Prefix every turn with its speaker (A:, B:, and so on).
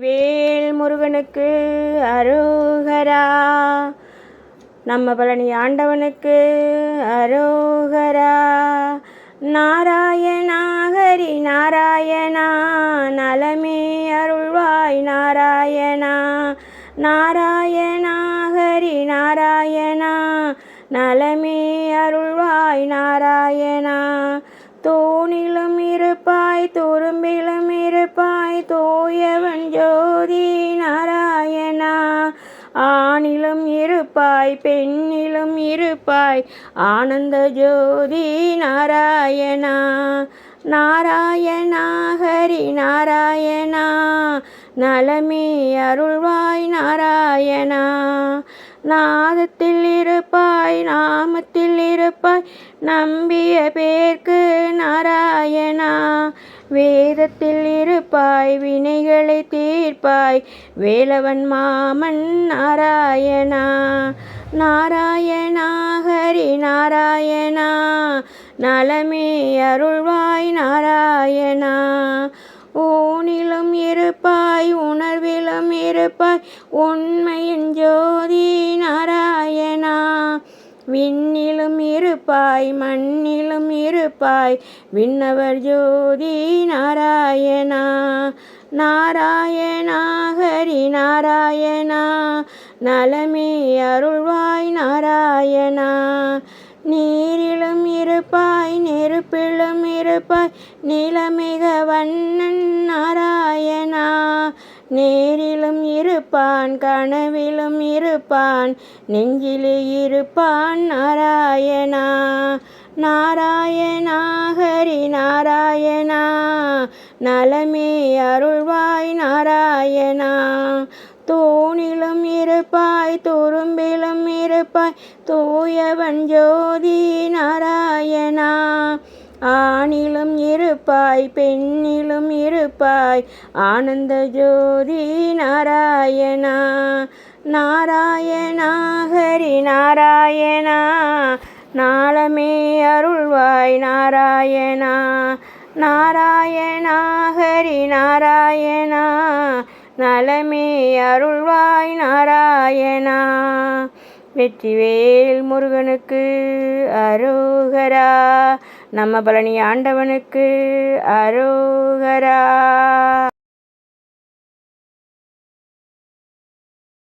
A: வேல் முருகனுக்கு அரோகரா. நம்ம பழனி ஆண்டவனுக்கு அரோகரா. நாராயணா ஹரி நாராயணா, நலமே அருள்வாய் நாராயணா. நாராயணா ஹரி நாராயணா, நலமே அருள்வாய் நாராயணா. தூணிலும் இருப்பாய் துரும்பிலும் இருப்பாய், தூயவன் ஜோதி நாராயணா. ஆணிலும் இருப்பாய் பெண்ணிலும் இருப்பாய், ஆனந்த ஜோதி நாராயணா. நாராயணா ஹரி நாராயணா, நலமே அருள்வாய் நாராயணா. நாதத்தில் இருப்பாய் நாமத்தில் இருப்பாய், நம்பிய பேர்க்கு நாராயணா. வேதத்தில் இருப்பாய் வினைகளை தீர்ப்பாய், வேலவன் மாமன் நாராயணா. நாராயணா ஹரி நாராயணா, நலமே அருள்வாய் நாராயணா. ஊனிலும் இருப்பாய் உணர்விலும் இருப்பாய், உண்மையின் ஜோதி நாராயணா. விண்ணிலும் இருப்பாய் மண்ணிலும் இருப்பாய், விண்ணவர் ஜோதி நாராயணா. நாராயணா ஹரி நாராயணா, நலமே அருள்வாய் நாராயணா. நீரிலும் இருப்பாய் நெருப்பிலும் இருப்பாய், நிலமிக வண்ணன் நாராயணா. நேரிலும் இருப்பான் கனவிலும் இருப்பான், நெஞ்சிலே இருப்பான் நாராயணா. நாராயணா ஹரி நாராயணா, நலமே அருள்வாய் நாராயணா. தூணிலும் இருப்பாய் துரும்பிலும் இருப்பாய், தூயவன் ஜோதி நாராயணா. ஆணிலும் இருப்பாய் பெண்ணிலும் இருப்பாய், ஆனந்த ஜோதி நாராயணா. நாராயணா ஹரி நாராயணா, நாளமே அருள்வாய் நாராயணா. நாராயணா ஹரி நாராயணா, நலமே அருள்வாய் நாராயணா. வெற்றிவேல் முருகனுக்கு அரோகரா. நம்ம பழனி ஆண்டவனுக்கு அரோகரா.